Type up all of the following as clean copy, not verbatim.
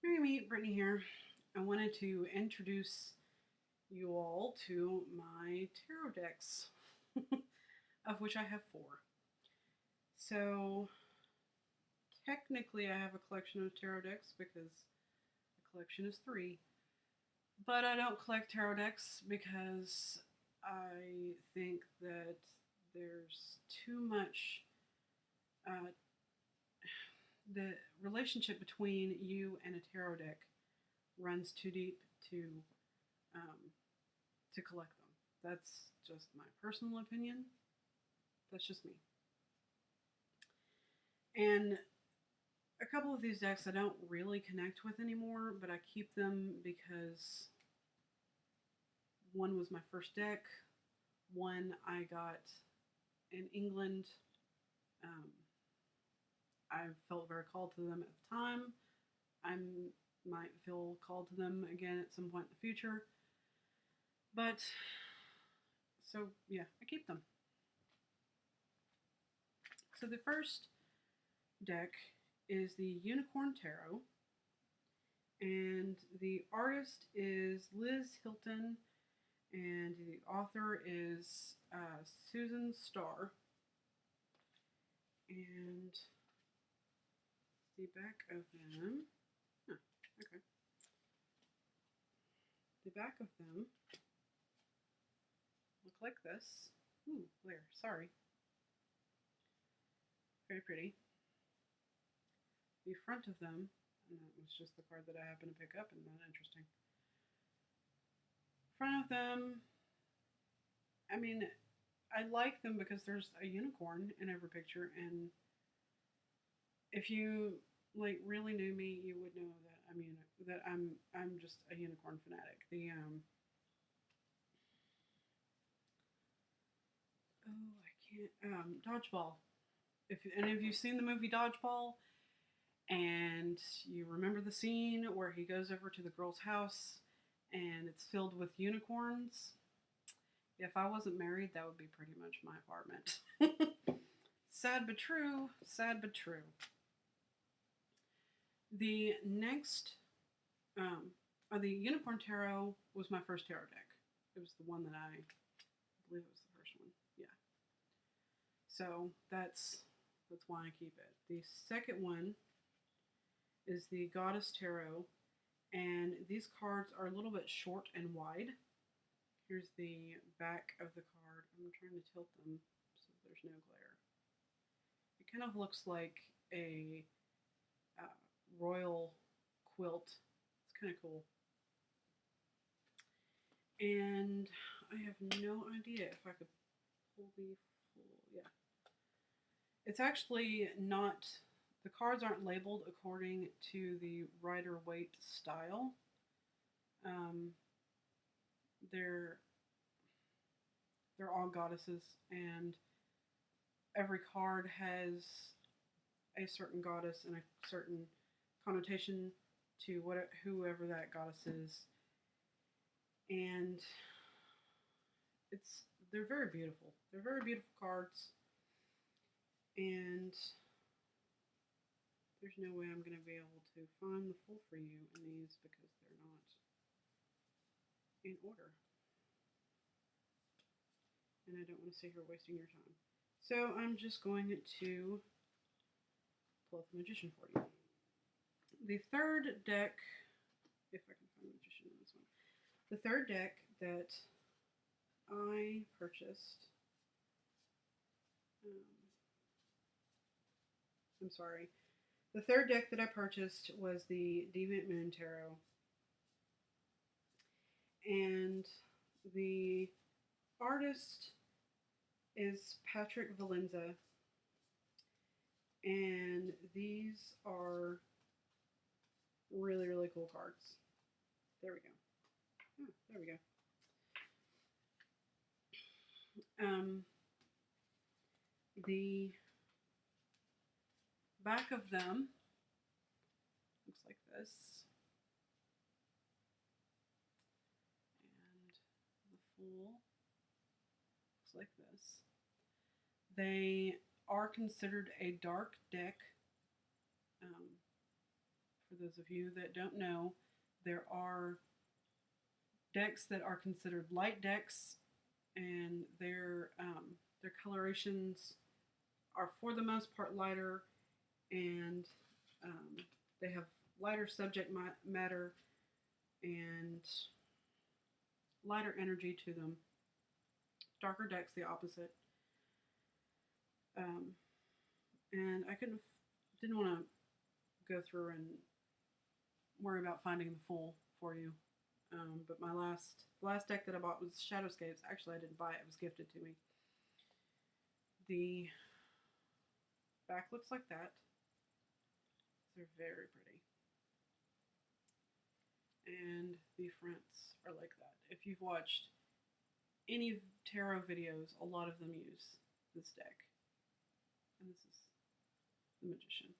Hi, meet Brittany here. I wanted to introduce you all to my tarot decks, of which I have four. So, technically, I have a collection of tarot decks because the collection is three, but I don't collect tarot decks because I think that there's too much. Uh, the relationship between you and a tarot deck runs too deep to um, to collect them. That's just my personal opinion. That's just me. And a couple of these decks I don't really connect with anymore, but I keep them because one was my first deck, one I got in England. Um, I felt very called to them at the time. I might feel called to them again at some point in the future. But, so yeah, I keep them. So the first deck is the Unicorn Tarot, and the artist is Liz Hilton, and the author is Susan Starr. And the back of them, okay, the back of them look like this. Ooh, Blair, sorry. Very pretty. The front of them, and that was just the card that I happened to pick up, and that interesting. Front of them, I mean, I like them because there's a unicorn in every picture, and if you like really knew me, you would know that I'm just a unicorn fanatic. The I can't Dodgeball. If any of you've seen the movie Dodgeball and you remember the scene where he goes over to the girl's house and it's filled with unicorns, if I wasn't married, that would be pretty much my apartment. Sad but true. Sad but true. The next, the Unicorn Tarot was my first tarot deck. It was the one that I believe it was the first one. Yeah. So that's why I keep it. The second one is the Goddess Tarot, and these cards are a little bit short and wide. Here's the back of the card. I'm trying to tilt them so there's no glare. It kind of looks like a uh, royal quilt. It's kind of cool. And I have no idea if I could pull the full. Yeah. It's actually not, the cards aren't labeled according to the Rider Waite style. Um, they're they're all goddesses, and every card has a certain goddess and a certain connotation to whoever that goddess is, and they're very beautiful. They're very beautiful cards, and there's no way I'm going to be able to find the full for you in these because they're not in order, and I don't want to sit here wasting your time. So I'm just going to pull up the Magician for you. The third deck, if I can find the Magician in this one, the third deck that I purchased, um, I'm sorry, the third deck that I purchased was the Deviant Moon Tarot, and the artist is Patrick Valenza, and these are really, really cool cards. There we go. Oh, there we go. The back of them looks like this, and the full looks like this. They are considered a dark deck um, for For those of you that don't know, there are decks that are considered light decks, and their colorations are for the most part lighter, and um, they have lighter subject matter and lighter energy to them. Darker decks the opposite. Um, and I didn't want to go through and worry about finding the full for you. But the last deck that I bought was Shadowscapes. Actually, I didn't buy it; it was gifted to me. The back looks like that. They're very pretty, and the fronts are like that. If you've watched any tarot videos, a lot of them use this deck. And this is the Magician.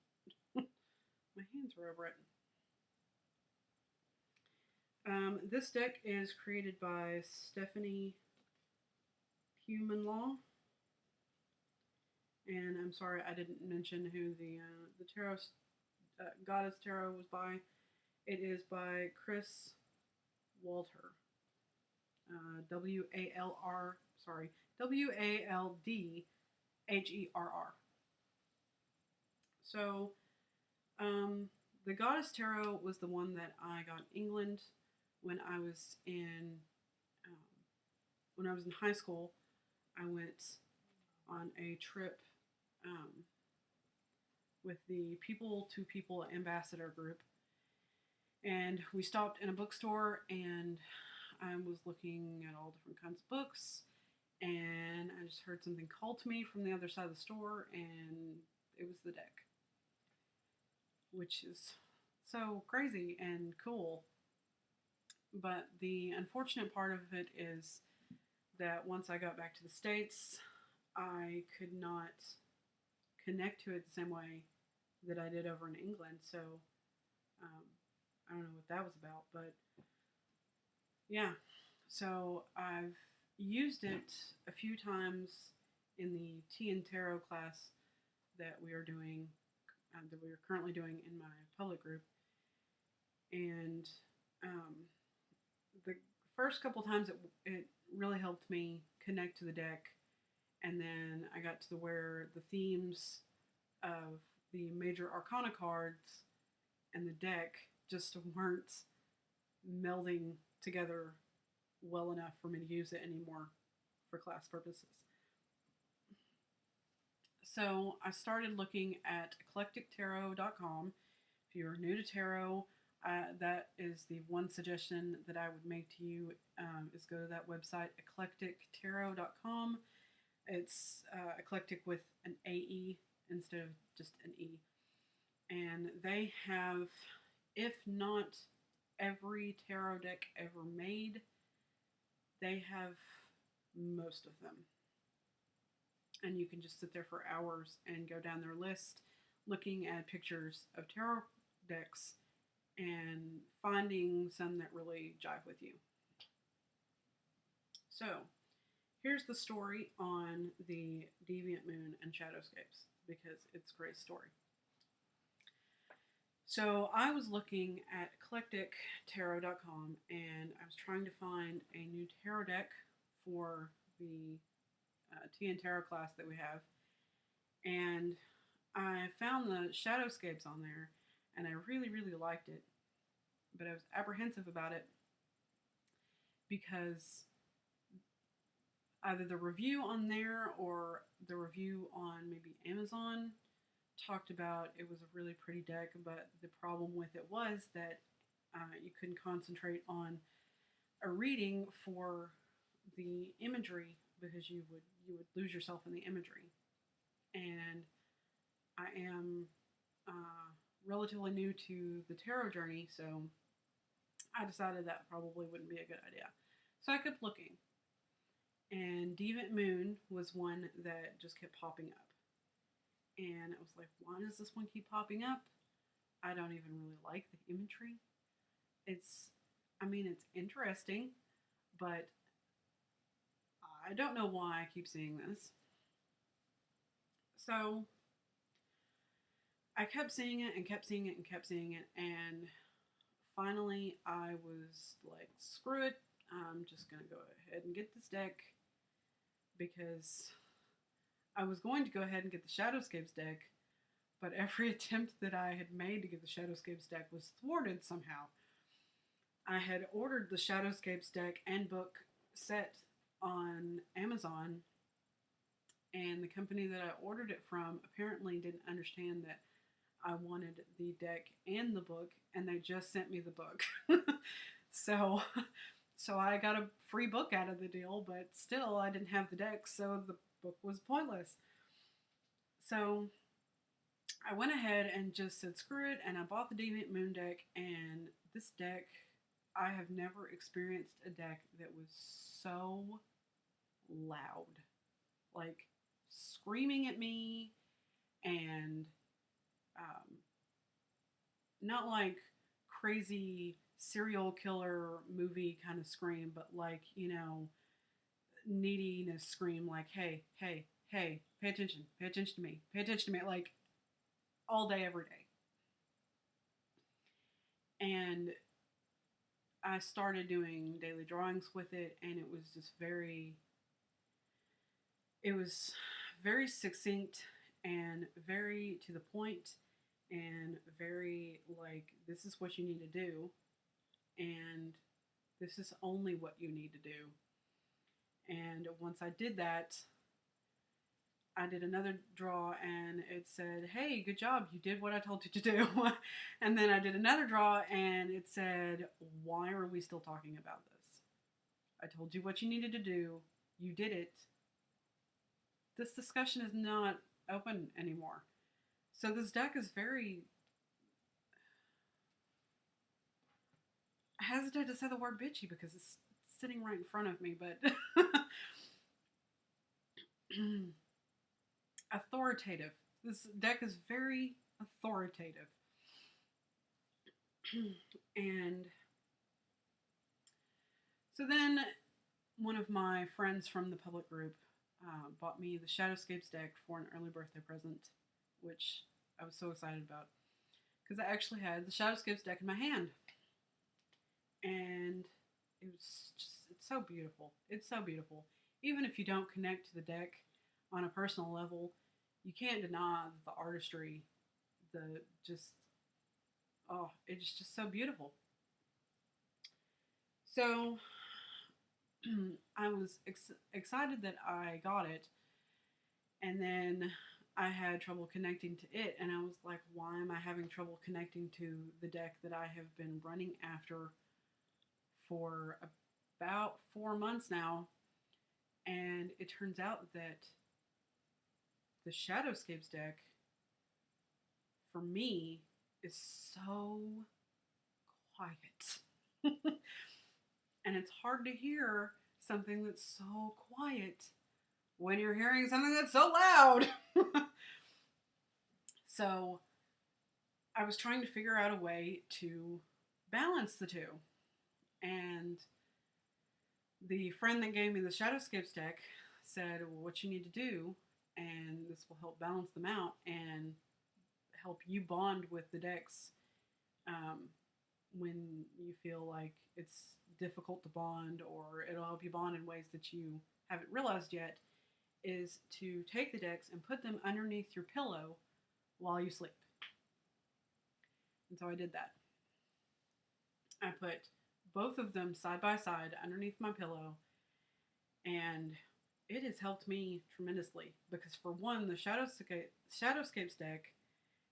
My hands were over it. This deck is created by Stephanie Humanlaw. And I'm sorry I didn't mention who the tarot Goddess Tarot was by. It is by Chris Walter. WALDHERR. So, the Goddess Tarot was the one that I got in England when I was in high school. I went on a trip with the People to People Ambassador group, and we stopped in a bookstore, and I was looking at all different kinds of books, and I just heard something call to me from the other side of the store, and it was the deck, which is so crazy and cool. But the unfortunate part of it is that once I got back to the States, I could not connect to it the same way that I did over in England. So I don't know what that was about, but yeah. So I've used it a few times in the Tea and Tarot class that we are doing, that we are currently doing in my public group. And the first couple times it really helped me connect to the deck. And then I got to where the themes of the major arcana cards and the deck just weren't melding together well enough for me to use it anymore for class purposes. So I started looking at eclectictarot.com. If you're new to tarot, that is the one suggestion that I would make to you, is go to that website, eclectictarot.com. It's eclectic with an AE instead of just an E. And they have, if not every tarot deck ever made, they have most of them. And you can just sit there for hours and go down their list looking at pictures of tarot decks and finding some that really jive with you. So, here's the story on the Deviant Moon and Shadowscapes, because it's a great story. So I was looking at eclectictarot.com, and I was trying to find a new tarot deck for the Tea and Tarot class that we have. And I found the Shadowscapes on there, and I really, really liked it. But I was apprehensive about it because either the review on there or the review on maybe Amazon talked about it was a really pretty deck, but the problem with it was that you couldn't concentrate on a reading for the imagery because you would lose yourself in the imagery. And I am relatively new to the tarot journey, so I decided that probably wouldn't be a good idea. So I kept looking. And Deviant Moon was one that just kept popping up. And it was like, why does this one keep popping up? I don't even really like the imagery. It's interesting, but I don't know why I keep seeing this. So I kept seeing it and kept seeing it and kept seeing it, and finally I was like, screw it, I'm just gonna go ahead and get this deck because I was going to go ahead and get the Shadowscapes deck, but every attempt that I had made to get the Shadowscapes deck was thwarted somehow. I had ordered the Shadowscapes deck and book set on Amazon, and the company that I ordered it from apparently didn't understand that I wanted the deck and the book, and they just sent me the book. so, so I got a free book out of the deal, but still I didn't have the deck, so the book was pointless. So I went ahead and just said screw it, and I bought the Deviant Moon deck, and this deck, I have never experienced a deck that was so loud. Like, screaming at me, and um, not like crazy serial killer movie kind of scream, but like, neediness scream, like, hey, hey, hey, pay attention to me, like all day, every day. And I started doing daily drawings with it, and it was very succinct and very to the point, and very like, this is what you need to do, and this is only what you need to do. And once I did that, I did another draw and it said, hey, good job, you did what I told you to do. And then I did another draw and it said, why are we still talking about this? I told you what you needed to do, you did it. This discussion is not open anymore. So this deck is very, I hesitate to say the word bitchy because it's sitting right in front of me, but authoritative. This deck is very authoritative. And so then one of my friends from the public group bought me the Shadowscapes deck for an early birthday present, which I was so excited about because I actually had the Shadowscapes deck in my hand. And it was just, it's so beautiful. It's so beautiful. Even if you don't connect to the deck on a personal level, you can't deny the artistry, the just, oh, it's just so beautiful. So I was excited that I got it, and then I had trouble connecting to it, and I was like, why am I having trouble connecting to the deck that I have been running after for about 4 months now? And it turns out that the Shadowscapes deck, for me, is so quiet. And it's hard to hear something that's so quiet when you're hearing something that's so loud. So I was trying to figure out a way to balance the two. And the friend that gave me the Shadowscapes deck said, well, what you need to do, and this will help balance them out and help you bond with the decks when you feel like it's difficult to bond, or it'll help you bond in ways that you haven't realized yet, is to take the decks and put them underneath your pillow while you sleep. And so I did that. I put both of them side by side underneath my pillow, and it has helped me tremendously because, for one, the Shadowscapes deck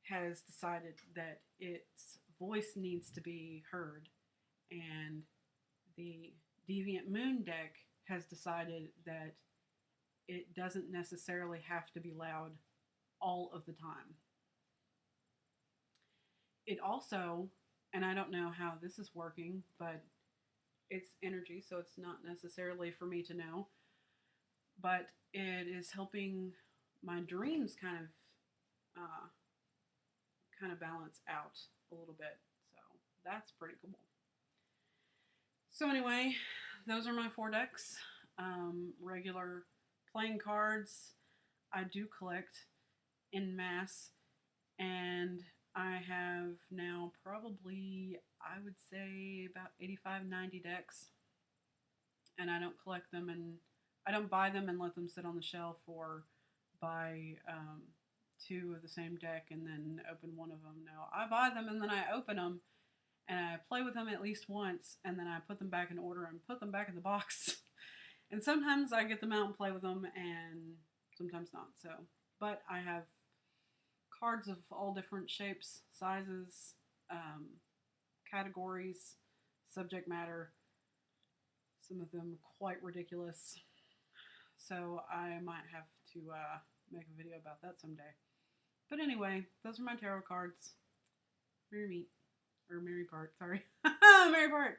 has decided that its voice needs to be heard, and the Deviant Moon deck has decided that it doesn't necessarily have to be loud all of the time. It also, and I don't know how this is working, but it's energy, so it's not necessarily for me to know, but it is helping my dreams kind of balance out a little bit. So that's pretty cool. So anyway, those are my 4 decks. Regular playing cards. I do collect en masse And I have now probably, I would say, about 85, 90 decks. And I don't collect them, and I don't buy them and let them sit on the shelf, or buy two of the same deck and then open one of them. No, I buy them and then I open them and I play with them at least once, and then I put them back in order and put them back in the box. And sometimes I get them out and play with them, and sometimes not. So, but I have cards of all different shapes, sizes, um, categories, subject matter. Some of them quite ridiculous. So I might have to make a video about that someday. But anyway, those are my tarot cards. Mary Meet. Or Mary Part, sorry. Mary Part.